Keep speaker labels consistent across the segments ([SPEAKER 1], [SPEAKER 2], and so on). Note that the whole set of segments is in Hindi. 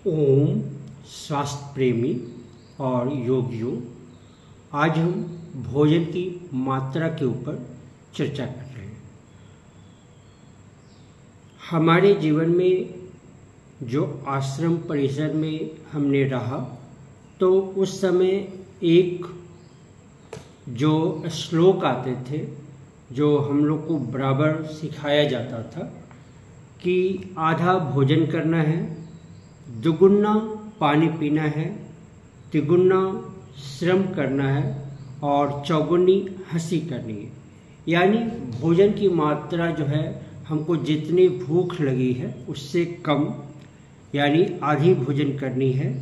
[SPEAKER 1] ओम स्वास्थ्य प्रेमी और योगियों, आज हम भोजन की मात्रा के ऊपर चर्चा कर रहे हैं। हमारे जीवन में जो आश्रम परिसर में हमने रहा तो उस समय एक जो श्लोक आते थे जो हम लोग को बराबर सिखाया जाता था कि आधा भोजन करना है, दुगुना पानी पीना है, तिगुना श्रम करना है और चौगुनी हंसी करनी है। यानी भोजन की मात्रा जो है हमको जितनी भूख लगी है उससे कम यानी आधी भोजन करनी है।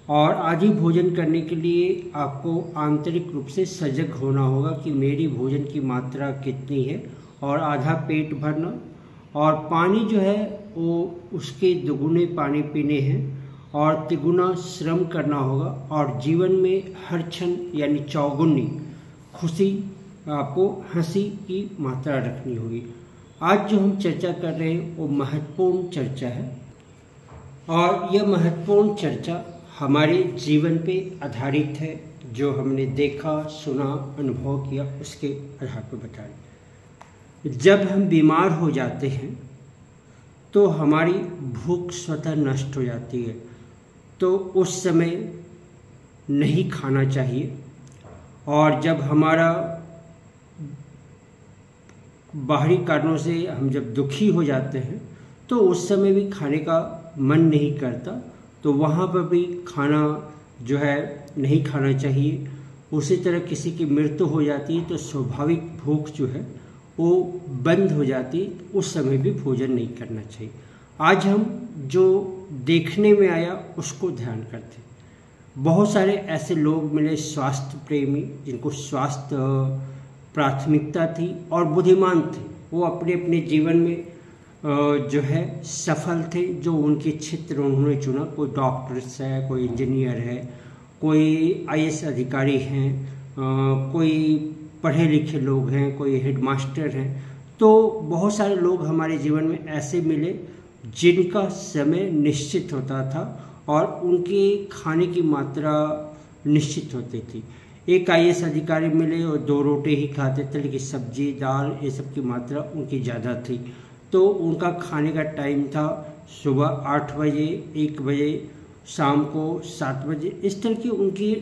[SPEAKER 1] और आधी भोजन करने के लिए आपको आंतरिक रूप से सजग होना होगा कि मेरी भोजन की मात्रा कितनी है और आधा पेट भरना। और पानी जो है वो उसके दुगुने पानी पीने हैं और तिगुना श्रम करना होगा। और जीवन में हर क्षण यानी चौगुनी खुशी, आपको हंसी की मात्रा रखनी होगी। आज जो हम चर्चा कर रहे हैं वो महत्वपूर्ण चर्चा है और यह महत्वपूर्ण चर्चा हमारे जीवन पे आधारित है। जो हमने देखा, सुना, अनुभव किया उसके आधार पर बता रहे। जब हम बीमार हो जाते हैं तो हमारी भूख स्वतः नष्ट हो जाती है, तो उस समय नहीं खाना चाहिए। और जब हमारा बाहरी कारणों से हम जब दुखी हो जाते हैं तो उस समय भी खाने का मन नहीं करता, तो वहाँ पर भी खाना जो है नहीं खाना चाहिए। उसी तरह किसी की मृत्यु हो जाती है तो स्वाभाविक भूख जो है वो बंद हो जाती, उस समय भी भोजन नहीं करना चाहिए। आज हम जो देखने में आया उसको ध्यान करते। बहुत सारे ऐसे लोग मिले स्वास्थ्य प्रेमी जिनको स्वास्थ्य प्राथमिकता थी और बुद्धिमान थे। वो अपने अपने जीवन में जो है सफल थे, जो उनके क्षेत्र उन्होंने चुना। कोई डॉक्टर्स है, कोई इंजीनियर है, कोई आईएएस अधिकारी हैं, कोई पढ़े लिखे लोग हैं, कोई हेडमास्टर हैं। तो बहुत सारे लोग हमारे जीवन में ऐसे मिले जिनका समय निश्चित होता था और उनके खाने की मात्रा निश्चित होती थी। एक आईएएस अधिकारी मिले और 2 रोटी ही खाते थे, लेकिन सब्जी दाल ये सब की मात्रा उनकी ज़्यादा थी। तो उनका खाने का टाइम था सुबह 8 बजे, 1 बजे, शाम को 7 बजे। इस तरह की उनकी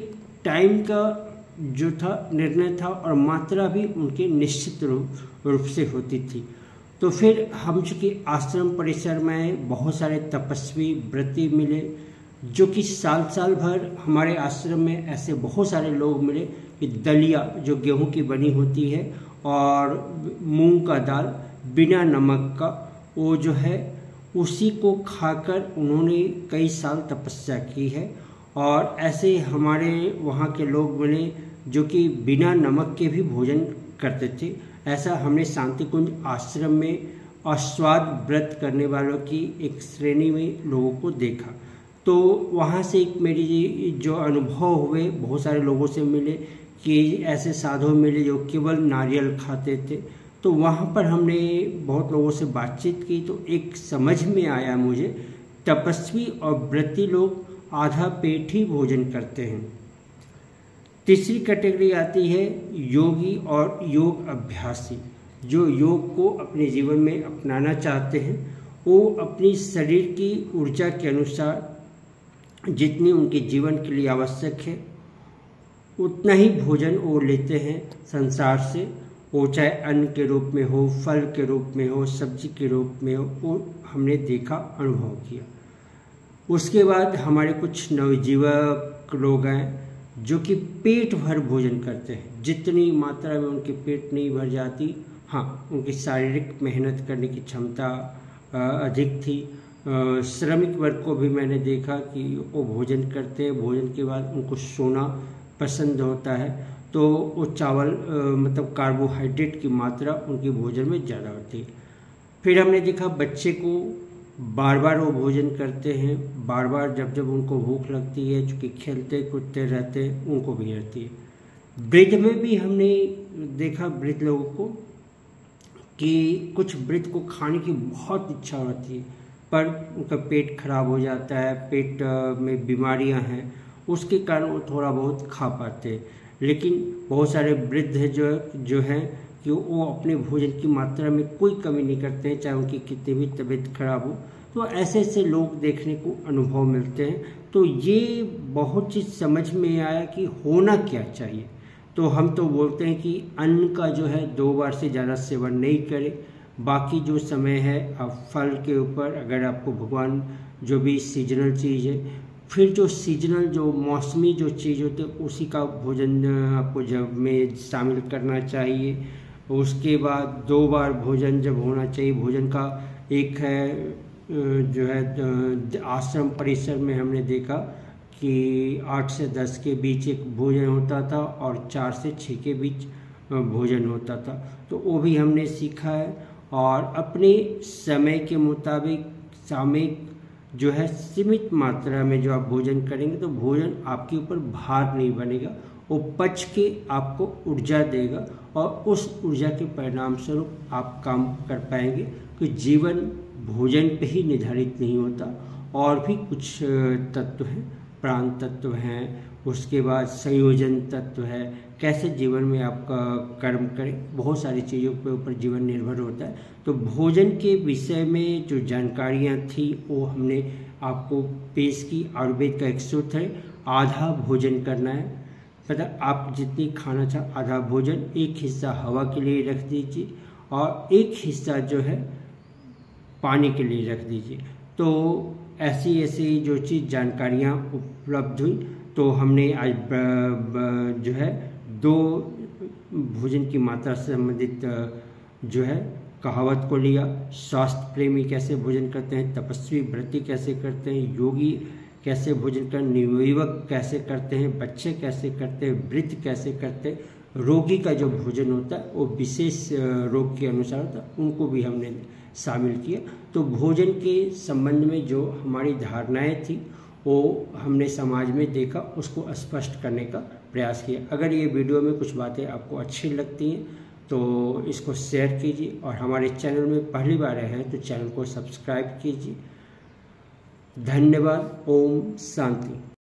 [SPEAKER 1] टाइम का जो था निर्णय था और मात्रा भी उनके निश्चित रूप से होती थी। तो फिर हम चूँकि आश्रम परिसर में बहुत सारे तपस्वी व्रती मिले जो कि साल भर हमारे आश्रम में ऐसे बहुत सारे लोग मिले कि दलिया जो गेहूं की बनी होती है और मूंग का दाल बिना नमक का, वो जो है उसी को खाकर उन्होंने कई साल तपस्या की है। और ऐसे हमारे वहाँ के लोग मिले जो कि बिना नमक के भी भोजन करते थे। ऐसा हमने शांति कुंज आश्रम में अस्वाद व्रत करने वालों की एक श्रेणी में लोगों को देखा। तो वहाँ से एक मेरी जो अनुभव हुए, बहुत सारे लोगों से मिले कि ऐसे साधु मिले जो केवल नारियल खाते थे। तो वहाँ पर हमने बहुत लोगों से बातचीत की तो एक समझ में आया मुझे, तपस्वी और व्रती लोग आधा पेट ही भोजन करते हैं। तीसरी कैटेगरी आती है योगी और योग अभ्यासी। जो योग को अपने जीवन में अपनाना चाहते हैं वो अपनी शरीर की ऊर्जा के अनुसार जितनी उनके जीवन के लिए आवश्यक है उतना ही भोजन वो लेते हैं संसार से। वो चाहे अन्न के रूप में हो, फल के रूप में हो, सब्जी के रूप में हो, वो हमने देखा, अनुभव किया। उसके बाद हमारे कुछ नवजीवक लोग हैं जो कि पेट भर भोजन करते हैं। जितनी मात्रा में उनके पेट नहीं भर जाती, हाँ, उनकी शारीरिक मेहनत करने की क्षमता अधिक थी। श्रमिक वर्ग को भी मैंने देखा कि वो भोजन करते हैं, भोजन के बाद उनको सोना पसंद होता है, तो वो चावल मतलब कार्बोहाइड्रेट की मात्रा उनके भोजन में ज़्यादा होती है। फिर हमने देखा बच्चे को बार बार वो भोजन करते हैं, बार बार जब उनको भूख लगती है, चूँकि खेलते कूदते रहते हैं, उनको भी रहती है। वृद्ध में भी हमने देखा वृद्ध लोगों को कि कुछ वृद्ध को खाने की बहुत इच्छा होती है पर उनका पेट खराब हो जाता है, पेट में बीमारियां हैं, उसके कारण वो थोड़ा बहुत खा पाते हैं। लेकिन बहुत सारे वृद्ध जो हैं कि वो अपने भोजन की मात्रा में कोई कमी नहीं करते हैं, चाहे उनकी कितनी भी तबीयत खराब हो। तो ऐसे ऐसे लोग देखने को अनुभव मिलते हैं। तो ये बहुत चीज़ समझ में आया कि होना क्या चाहिए। तो हम तो बोलते हैं कि अन्न का जो है 2 बार से ज़्यादा सेवन नहीं करें। बाकी जो समय है आप फल के ऊपर, अगर आपको भगवान जो भी सीजनल चीज़ है, फिर जो सीजनल जो मौसमी जो चीज़ होती है उसी का भोजन आपको जब में शामिल करना चाहिए। उसके बाद 2 बार भोजन जब होना चाहिए। भोजन का एक है जो है आश्रम परिसर में हमने देखा कि 8 से 10 के बीच एक भोजन होता था और 4 से 6 के बीच भोजन होता था। तो वो भी हमने सीखा है। और अपने समय के मुताबिक सामयिक जो है सीमित मात्रा में जो आप भोजन करेंगे तो भोजन आपके ऊपर भार नहीं बनेगा, वो पच के आपको ऊर्जा देगा और उस ऊर्जा के परिणाम स्वरूप आप काम कर पाएंगे। कि जीवन भोजन पे ही निर्धारित नहीं होता, और भी कुछ तत्व हैं, प्राण तत्व हैं, उसके बाद संयोजन तत्व है, कैसे जीवन में आपका कर्म करें, बहुत सारी चीज़ों के ऊपर जीवन निर्भर होता है। तो भोजन के विषय में जो जानकारियाँ थी वो हमने आपको पेश की। आयुर्वेद का एक सूत्र है, आधा भोजन करना है, मतलब आप जितनी खाना चाहे आधा भोजन, एक हिस्सा हवा के लिए रख दीजिए और एक हिस्सा जो है पानी के लिए रख दीजिए। तो ऐसी ऐसी जो चीज़ जानकारियाँ उपलब्ध हुई, तो हमने आज जो है 2 भोजन की मात्रा से संबंधित जो है कहावत को लिया। स्वास्थ्य प्रेमी कैसे भोजन करते हैं, तपस्वी व्रती कैसे करते हैं, योगी कैसे भोजन कर, निवैवक कैसे करते हैं, बच्चे कैसे करते हैं, वृद्ध कैसे करते हैं, रोगी का जो भोजन होता है वो विशेष रोग के अनुसार होता है, उनको भी हमने शामिल किया। तो भोजन के संबंध में जो हमारी धारणाएं थी वो हमने समाज में देखा, उसको स्पष्ट करने का प्रयास किया। अगर ये वीडियो में कुछ बातें आपको अच्छी लगती हैं तो इसको शेयर कीजिए, और हमारे चैनल में पहली बार आए हैं तो चैनल को सब्सक्राइब कीजिए। धन्यवाद। ओम शांति।